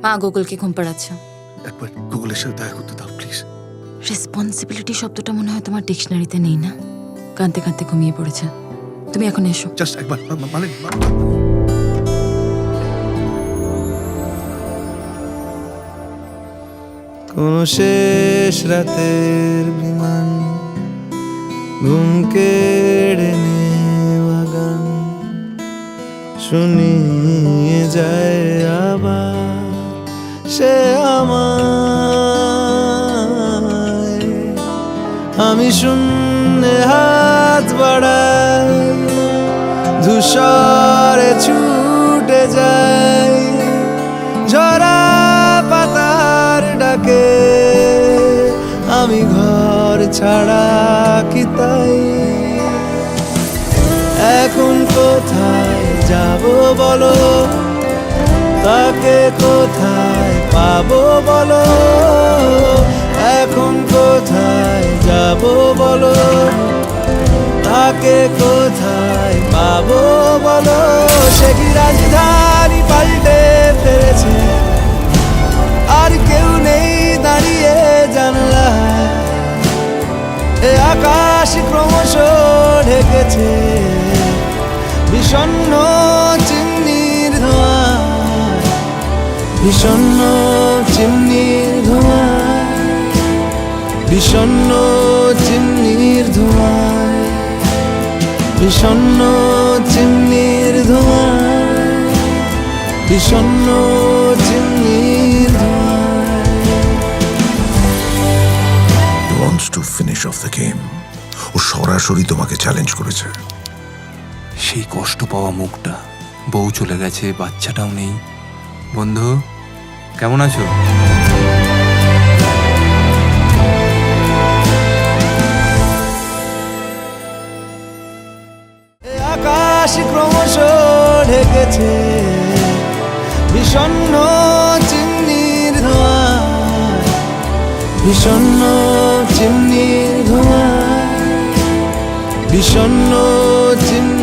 মা গুগলকে ঘুম পাড়াচ্ছে। একবার গুগলের সাথে দেখা করতে দাও প্লিজ। রেসপন্সিবিলিটি শব্দটা মনে হয় তোমার ডিকশনারিতে নেই না? কাঁদতে কাঁদতে ঘুমিয়ে পড়েছে। তুমি এখন এসো। জাস্ট একবার মানে কোন শেষ রাতের বিমান ঘুম কেড়ে নেওয়া গান শুনিয়ে যায় আবার সে আমায়। আমি শূন্যে হাত বাড়াই, ধূসরে ছুটে যাই ঝরা পাতার ডাকে। আমি ঘর ছাড়া কি তাই? এখন কোথায় যাব বলো, তাকে কোথায় পাবো বলো? এখন কোথায় যাব বলো, তাকে কোথায় পাবো বলো? সে কি রাজধানী পাল্টে ফেলেছে, আর কেউ নেই দাঁড়িয়ে জানলায়। এ আকাশ ক্রমশ ঢেকেছে বিষণ্ণ চিমনির ধোঁয়া, বিষণ্ণ চিমনির ধোঁয়া, বিষণ্ণ চিমনির ধোঁয়া, বিষণ্ণ চিমনির ধোঁয়া, বিষণ্ণ চিমনির ধোঁয়া। wants to finish off the game. ও সরাসরি তোমাকে চ্যালেঞ্জ করেছে। সেই কষ্ট পাওয়া মুখটা, বউ চলে গেছে, বাচ্চাটাও নেই। বন্ধু কেমন আছো? আকাশ ক্রমশ ঢেকেছে বিষণ্ণ চিমনির ধোঁয়া, বিষণ্ণ চিমনির ধোঁয়া, বিষণ্ণ চিমনি।